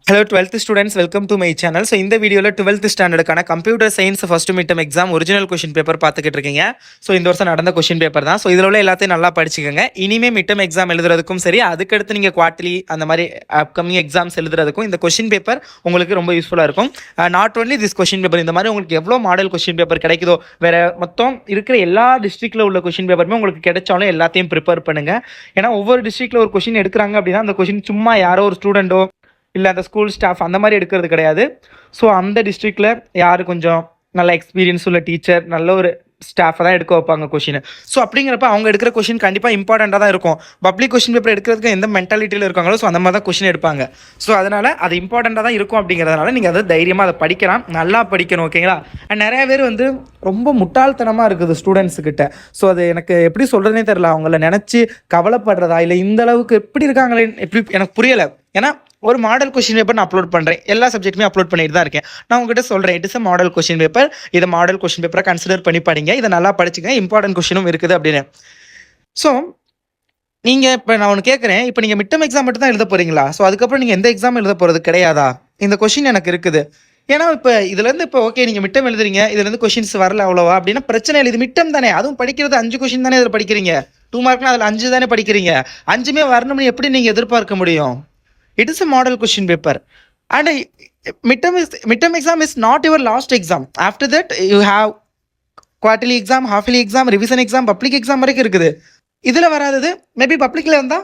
Hello 12th students, welcome to my channel. So இந்த வீடியோவில் 12th ஸ்டாண்டர்டுக்கான computer science first midterm exam original question paper பார்த்துக்கிட்டு இருக்கீங்க. So இந்த வருஷம் நடந்த கொஷின் பேப்பர் தான். ஸோ இதில் உள்ள எல்லாத்தையும் நல்லா படிச்சுக்கோங்க. இனிமேல் மிட்டம் எக்ஸாம் எழுதுறதுக்கும் சரி, அதுக்கடுத்து நீங்கள் குவார்ட்டர்லி அந்த மாதிரி அப்கமிங் எக்ஸாம்ஸ் எழுதுறதுக்கும் இந்த கொஷின் பேப்பர் உங்களுக்கு ரொம்ப யூஸ்ஃபுல்லாக இருக்கும். Not only this question paper, இந்த மாதிரி உங்களுக்கு எவ்வளோ மாடல் கொஷின் பேப்பர் கிடைக்குதோ, வேறு மொத்தம் இருக்கிற எல்லா டிஸ்ட்ரிக்டில் உள்ள கொஷின் பேப்பருமே உங்களுக்கு கிடைச்சாலும் எல்லாத்தையும் ப்ரிப்பேர் பண்ணுங்கள். ஏன்னா ஒவ்வொரு டிஸ்ட்ரிக்டில் ஒரு கொஷின் எடுக்கிறாங்க அப்படின்னா அந்த கொஷின் சும்மா யாரோ ஒரு ஸ்டூடெண்ட்டோ இல்லை அந்த ஸ்கூல் ஸ்டாஃப் அந்த மாதிரி எடுக்கிறது கிடையாது. ஸோ அந்த டிஸ்ட்ரிக்டில் யார் கொஞ்சம் நல்ல எக்ஸ்பீரியன்ஸ் உள்ள டீச்சர், நல்ல ஒரு ஸ்டாஃபை தான் எடுக்க வைப்பாங்க கொஷின். ஸோ அப்படிங்கிறப்ப அவங்க எடுக்கிற கொஷின் கண்டிப்பாக இம்பார்ட்டண்ட்டாக தான் இருக்கும். பப்ளிக் கொஷின் பேப்பர் எடுக்கிறதுக்கு எந்த மென்டாலிட்டியில் இருக்காங்களோ ஸோ அந்த மாதிரி தான் கொஷின் எடுப்பாங்க. ஸோ அதனால் அது இம்பார்ட்டண்ட்டாக தான் இருக்கும். அப்படிங்கிறதுனால நீங்கள் அதை தைரியமாக அதை படிக்கலாம், நல்லா படிக்கணும். ஓகேங்களா? அண்ட் நிறைய பேர் ரொம்ப முட்டாள்தனமாக இருக்குது ஸ்டூடெண்ட்ஸுக்கிட்ட. ஸோ அது எனக்கு எப்படி சொல்கிறதுனே தெரில. அவங்கள நினச்சி கவலைப்படுறதா இல்லை இந்த அளவுக்கு எப்படி இருக்காங்களே எப்படி எனக்கு புரியலை. ஏன்னா ஒரு மாடல் கொஷின் பேப்பர் நான் அப்லோட் பண்ணுறேன், எல்லா சப்ஜெக்ட்டுமே அப்லோட் பண்ணிட்டு தான் இருக்கேன். நான் உங்ககிட்ட சொல்கிறேன், it is a model question paper, இதை மாடல் கொஷின் பேப்பரை கன்சிடர் பண்ணி படிங்க, இதை நல்லா படிச்சுங்க, இம்பார்ட்டன்ட் கொஷினும் இருக்குது அப்படின்னு. ஸோ நீங்கள் இப்போ நான் ஒன்று கேட்குறேன், இப்போ நீங்கள் மிட்டம் எக்ஸாம் மட்டும் தான் எழுத போகிறீங்களா? ஸோ அதுக்கப்புறம் நீங்கள் எந்த எக்ஸாம் எழுத போகிறது கிடையாதா? இந்த கொஷின் எனக்கு இருக்குது. ஏன்னா இப்போ இதுலேருந்து இப்போ ஓகே நீங்கள் மிட்டம் எழுதுறீங்க, இதுலேருந்து கொஷின்ஸ் வரல அவ்வளோவா அப்படின்னா பிரச்சனை இல்லை. இது மிட்டம் தானே, அதுவும் படிக்கிறது 5 கொஷின் தானே இதில் படிக்கிறீங்க. 2 மார்க்னா அதில் 5 தானே படிக்கிறீங்க. 5மே வரணும்னு எப்படி நீங்கள் எதிர்பார்க்க முடியும்? It is a model question paper, and midterm exam is not your last exam. After that you have quarterly exam, half-yearly exam, revision exam, public exam வரைக்கும் இருக்குது. இதில் வராதது மேபி பப்ளிக்கில் வந்தால்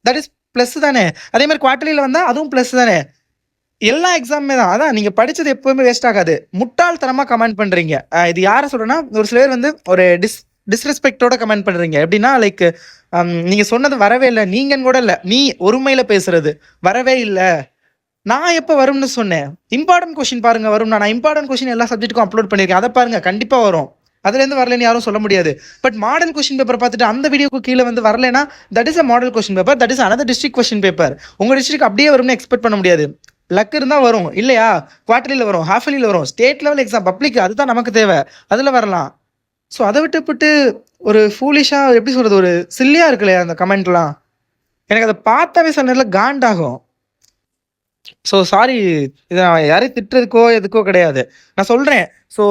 தட் இஸ் ப்ளஸ் தானே, அதே மாதிரி குவார்ட்டர்லியில் வந்தால் அதுவும் ப்ளஸ் தானே. எல்லா எக்ஸாமுமே தான். அதான் நீங்கள் படித்தது எப்போவுமே வேஸ்ட் ஆகாது. முட்டாள்தனமாக கமெண்ட் பண்ணுறீங்க. இது யாரை சொல்கிறேன்னா, ஒரு சில பேர் ஒரு டிஸ்ரெஸ்பெக்டோட கமெண்ட் பண்ணுறீங்க. எப்படின்னா லைக் நீங்கள் சொன்னது வரவே இல்லை, நீங்கன்னு கூட இல்லை, நீ ஒருமையில் பேசுறது வரவே இல்லை. நான் எப்போ வரும்னு சொன்னேன்? இம்பார்ட்டன்ட் கொஷின் பாருங்கள் வரும். நான் இம்பார்ட்டன்ட் கொஷின் எல்லா சப்ஜெக்ட்டுக்கும் அப்லோட் பண்ணியிருக்கேன், அதை பாருங்கள், கண்டிப்பாக வரும். அதுலேருந்து வரலன்னு யாரும் சொல்ல முடியாது. பட் மாடல் கொஷின் பேப்பர் பார்த்துட்டு அந்த வீடியோக்கு கீழே வரலன்னா that is a model question paper, that is another district question paper. உங்கள் டிஸ்ட்ரிக்ட் அப்படியே வரும்னு எக்ஸ்பெக்ட் பண்ண முடியாது. லக் இருந்தால் வரும், இல்லையா குவார்ட்டர்லியில் வரும், ஹாஃப் இயர்லியில் வரும், ஸ்டேட் லெவல் எக்ஸாம் பப்ளிக் அதுதான் நமக்கு தேவை, அதில் வரலாம். ஸோ அதை விட்டுப்பட்டு ஒரு ஃபூலிஷாக எப்படி சொல்கிறது, ஒரு சில்லியாக இருக்கு இல்லையா அந்த கமெண்ட்லாம். எனக்கு அதை பார்த்தாவே சில நேரத்தில் காண்டாகும். ஸோ சாரி, இதை நான் யாரையும் திட்டுறதுக்கோ எதுக்கோ கிடையாது, நான் சொல்கிறேன். ஸோ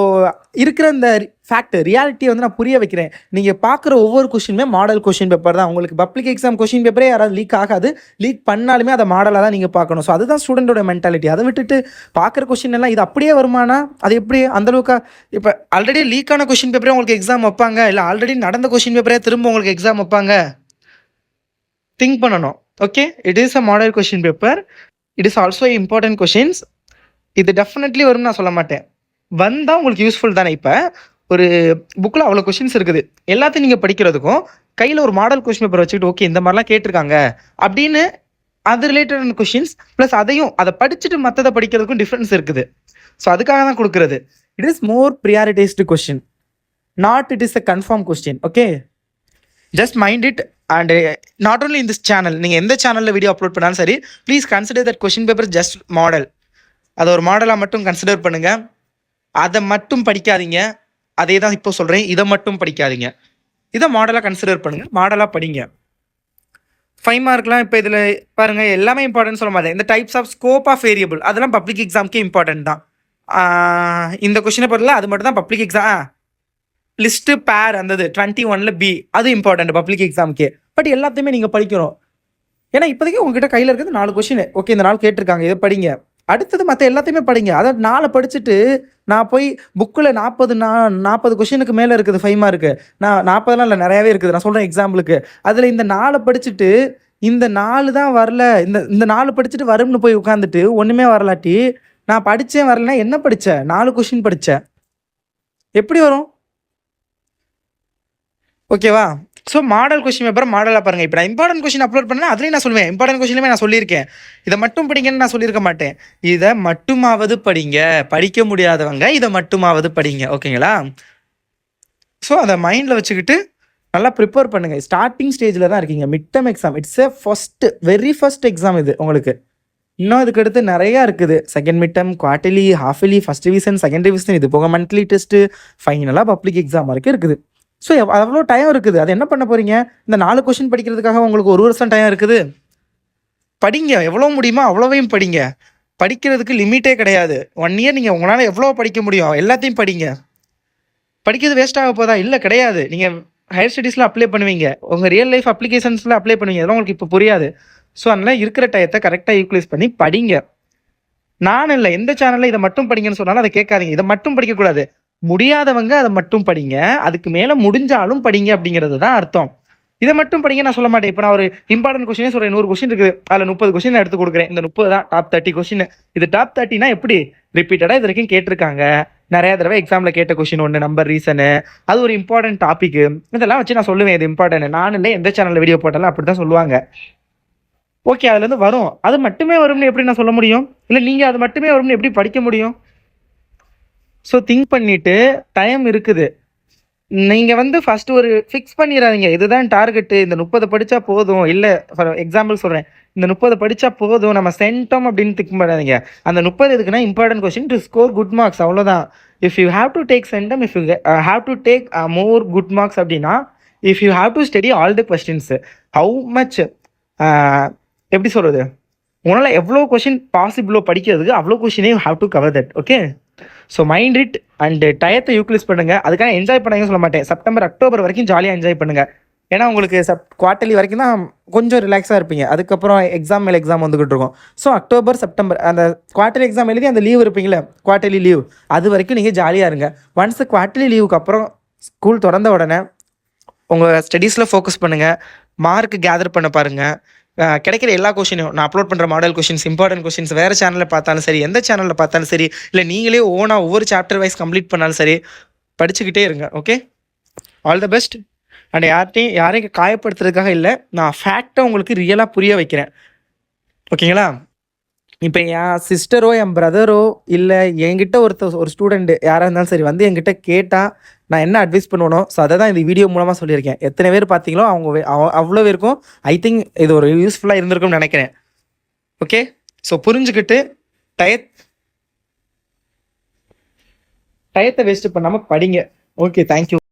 இருக்கிற இந்த ஃபேக்ட் ரியாலிட்டியை நான் புரிய வைக்கிறேன். நீங்கள் பார்க்குற ஒவ்வொரு கொஷினுமே மாடல் கொஷின் பேப்பர் தான். உங்களுக்கு பப்ளிக் எக்ஸாம் கொஷின் பேப்பரே யாராவது லீக் ஆகாது, லீக் பண்ணாலுமே அதை மாடலாக தான் நீங்கள் பார்க்கணும். ஸோ அதுதான் ஸ்டூடெண்ட்டோட மென்டாலிட்டி. அதை விட்டுட்டு பார்க்குற கொஷின் எல்லாம் இது அப்படியே வருமானா, அது எப்படி அந்தளவுக்கு? இப்போ ஆல்ரெடி லீக்கான கொஷின் பேப்பரே உங்களுக்கு எக்ஸாம் வைப்பாங்க, இல்லை ஆல்ரெடி நடந்த கொஷின் பேப்பரே திரும்ப உங்களுக்கு எக்ஸாம் வைப்பாங்க? திங்க் பண்ணணும். Okay, it is a model question paper, it is also important questions. இது டெஃபினெட்லி வரும்னு நான் சொல்ல மாட்டேன், வந்தால் உங்களுக்கு யூஸ்ஃபுல் தானே. இப்போ ஒரு புக்கில் அவ்வளோ கொஷின்ஸ் இருக்குது, எல்லாத்தையும் நீங்கள் படிக்கிறதுக்கும் கையில் ஒரு மாடல் கொஷின் பேப்பர் வச்சுக்கிட்டு ஓகே இந்த மாதிரிலாம் கேட்டிருக்காங்க அப்படின்னு அது ரிலேட்டடான கொஷின்ஸ் ப்ளஸ் அதை படிச்சுட்டு மற்றதை படிக்கிறதுக்கும் டிஃப்ரென்ஸ் இருக்குது. ஸோ அதுக்காக தான் கொடுக்குறது. It is more prioritized question, not it is a confirm question. Okay, just mind it. And not only in this channel, நீங்கள் எந்த சேனலில் வீடியோ அப்லோட் பண்ணாலும் சரி, please consider that question paper just model. அதை ஒரு மாடலாக மட்டும் கன்சிடர் பண்ணுங்கள், அதை மட்டும் படிக்காதீங்க. அதே தான் இப்போ சொல்கிறேன், இதை மட்டும் படிக்காதீங்க, இதை மாடலாக கன்சிடர் பண்ணுங்கள், மாடலாக படிங்க. 5 மார்க்லாம் இப்போ இதில் பாருங்கள் எல்லாமே இம்பார்ட்டன்ட் சொல்ல மாட்டேன். இந்த types of scope of variable அதெல்லாம் பப்ளிக் எக்ஸாமுக்கே இம்பார்ட்டன்ட் தான். இந்த கொஷினை பொறுத்தல அது மட்டும் தான் பப்ளிக் எக்ஸாம். லிஸ்ட்டு பேர் அந்த 21ல் பி அது இம்பார்ட்டன்ட் பப்ளிக் எக்ஸாமுக்கே. பட் எல்லாத்தையுமே நீங்கள் படிக்கணும். ஏன்னா இப்போதைக்கு உங்ககிட்ட கையில் இருக்கிறது 4 கொஷின். ஓகே, இந்த 4 கேட்டிருக்காங்க, இதை படிங்க. அடுத்தது மற்ற எல்லாத்தையுமே படிங்க. அதை 4 படிச்சுட்டு நான் போய் புக்கில் 40 கொஷினுக்கு மேலே இருக்குது 5 மார்க்கு. நான் 40லாம் இல்லை, நிறையாவே இருக்குது. நான் சொல்கிறேன் எக்ஸாம்பிளுக்கு. அதில் இந்த 4 படிச்சுட்டு இந்த 4 தான் வரல, இந்த 4 படிச்சுட்டு வரும்னு போய் உட்காந்துட்டு ஒன்றுமே வரலாட்டி நான் படித்தேன் வரலன்னா என்ன படித்தேன்? 4 கொஷின் படித்தேன், எப்படி வரும்? ஓகேவா? ஸோ மாடல் கொஷின் பேப்பர் மாடலாக பாருங்கள். இப்போ நான் இம்பார்ட்டன்ட் கொஷின் அப்லோட் பண்ணேன், அதுலேயும் நான் சொல்லுவேன், இம்பார்ட்டன்ட் கொஷினுமே நான் சொல்லியிருக்கேன். இதை மட்டும் படிங்கன்னு நான் சொல்லியிருக்க மாட்டேன். இதை மட்டுமாவது படிங்க, படிக்க முடியாதவங்க இதை மட்டுமாவது படிங்க. ஓகேங்களா? ஸோ அதை மைண்டில் வச்சுக்கிட்டு நல்லா ப்ரிப்பேர் பண்ணுங்கள். ஸ்டார்டிங் ஸ்டேஜில் தான் இருக்கீங்க. Midterm exam it's a very first exam இது உங்களுக்கு. இன்னும் இதுக்கு அடுத்து நிறையா இருக்குது. Second midterm, quarterly, half yearly, first revision, second revision, இது போக மந்த்லி டெஸ்ட்டு, ஃபைனலாக பப்ளிக் எக்ஸாம் வரைக்கும் இருக்குது. ஸோ அவ்வளோ டைம் இருக்குது. அது என்ன பண்ண போகிறீங்க? இந்த 4 கொஷின் படிக்கிறதுக்காக உங்களுக்கு 1 வருஷம் டைம் இருக்குது. படிங்க, எவ்வளோ முடியுமோ அவ்வளோவையும் படிங்க. படிக்கிறதுக்கு லிமிட்டே கிடையாது. 1 இயர் நீங்கள் உங்களால் எவ்வளோ படிக்க முடியும் எல்லாத்தையும் படிங்க. படிக்கிறது வேஸ்ட் ஆக போதா? இல்லை கிடையாது. நீங்கள் ஹையர் ஸ்டடீஸில் அப்ளை பண்ணுவீங்க, உங்கள் ரியல் லைஃப் அப்ளிகேஷன்ஸில் அப்ளை பண்ணுவீங்க. அதெல்லாம் உங்களுக்கு இப்போ புரியாது. ஸோ அதனால் இருக்கிற டயத்தை கரெக்டாக யூட்டிலைஸ் பண்ணி படிங்க. நானும் இல்லை, எந்த சேனலில் இதை மட்டும் படிங்கன்னு சொன்னாலும் அதை கேட்காதீங்க. இதை மட்டும் படிக்கக்கூடாது. முடியாதவங்க அதை மட்டும் படிங்க, அதுக்கு மேலே முடிஞ்சாலும் படிங்க அப்படிங்கிறது தான் அர்த்தம். இதை மட்டும் படிங்க நான் சொல்ல மாட்டேன். இப்போ நான் ஒரு இம்பார்ட்டன்ட் கொஸ்டினே சொல்கிறேன், 100 கொஸ்டின் இருக்குது, அதில் 30 கொஸ்டின் எடுத்து கொடுக்குறேன். இந்த 30 தான் டாப் 30 கொஸ்டின். இது டாப் 30னா எப்படி ரிப்பீட்டடாக இது வரைக்கும் கேட்டிருக்காங்க, நிறைய தடவை எக்ஸாமில் கேட்ட கொஸ்டின் ஒன்று, நம்பர், ரீசனு, அது ஒரு இம்பார்ட்டன்ட் டாபிக், இதெல்லாம் வச்சு நான் சொல்லுவேன் இது இம்பார்ட்டன்ட். நான் இல்லை, எந்த சேனலில் வீடியோ போட்டாலும் அப்படி தான் சொல்லுவாங்க. ஓகே, அதுலேருந்து வரும், அது மட்டுமே வரும்னு எப்படி நான் சொல்ல முடியும்? இல்லை நீங்கள் அது மட்டுமே வரும்னு எப்படி படிக்க முடியும்? ஸோ திங்க் பண்ணிவிட்டு, டைம் இருக்குது, நீங்கள் வந்து ஃபஸ்ட்டு ஒரு ஃபிக்ஸ் பண்ணிடாதீங்க, இதுதான் டார்கெட்டு, இந்த 30 படித்தா போதும். இல்லை, ஃபார் எக்ஸாம்பிள் சொல்கிறேன், இந்த 30 படித்தா போதும் நம்ம சென்டோம் அப்படின்னு திங்க் பண்ணாதீங்க. அந்த 30 எதுக்குன்னா important question to score good marks, அவ்வளோதான். If you have to take centum, if you have to take more good marks அப்படின்னா, if you have to study all the questions, how much, எப்படி சொல்கிறது, உங்களால் எவ்வளோ question பாசிபிளோ படிக்கிறதுக்கு அவ்வளோ கொஷினே you have to cover that. Okay, so mind it and டயத்தை யூட்டிலைஸ் பண்ணுங்கள். அதுக்காக என்ஜாய் பண்ணுங்க சொல்ல மாட்டேன், செப்டம்பர் அக்டோபர் வரைக்கும் ஜாலியாக என்ஜாய் பண்ணுங்கள். ஏன்னா உங்களுக்கு குவார்ட்டர்லி வரைக்கும் தான் கொஞ்சம் ரிலாக்ஸாக இருப்பீங்க, அதுக்கப்புறம் எக்ஸாம் மேலே எக்ஸாம் வந்துக்கிட்டு இருக்கும். ஸோ அக்டோபர், செப்டம்பர் அந்த குவார்ட்டர்லி எக்ஸாம் எழுதி அந்த லீவ் இருப்பீங்களே, குவார்ட்டர்லி லீவ், அது வரைக்கும் நீங்கள் ஜாலியாக இருங்க. ஒன்ஸ் குவார்ட்டர்லி லீவுக்கு அப்புறம் ஸ்கூல் திறந்த உடனே உங்கள் ஸ்டடீஸில் ஃபோக்கஸ் பண்ணுங்கள், மார்க் கேதர் பண்ண பாருங்கள். கிடைக்கிற எல்லா கொஷினும் நான் அப்லோட் பண்ணுற மாடல் கொஷின்ஸ், இம்பார்ட்டன்ட் கொஷின்ஸ் வேறு சேனலில் பார்த்தாலும் சரி, எந்த சேனலில் பார்த்தாலும் சரி, இல்லை நீங்களே ஓனாக ஒவ்வொரு சாப்டர் வைஸ் கம்ப்ளீட் பண்ணாலும் சரி, படிச்சுக்கிட்டே இருங்க. Okay, all the best. And யாரையும் காயப்படுத்துறதுக்காக இல்லை, நான் ஃபேக்டை உங்களுக்கு ரியலாக புரிய வைக்கிறேன். ஓகேங்களா? இப்போ என் சிஸ்டரோ என் பிரதரோ இல்லை என்கிட்ட ஒரு ஸ்டூடெண்ட் யாராக இருந்தாலும் சரி வந்து என்கிட்ட கேட்டால் நான் என்ன அட்வைஸ் பண்ணணும், ஸோ அதை தான் இந்த வீடியோ மூலமாக சொல்லியிருக்கேன். எத்தனை பேர் பார்த்தீங்களோ அவ்வளோ பேருக்கும் ஐ திங்க் இது ஒரு யூஸ்ஃபுல்லாக இருந்திருக்கும்னு நினைக்கிறேன். ஓகே, ஸோ புரிஞ்சுக்கிட்டு டயத்தை வேஸ்ட் பண்ணாமல் படிங்க. Okay, thank you.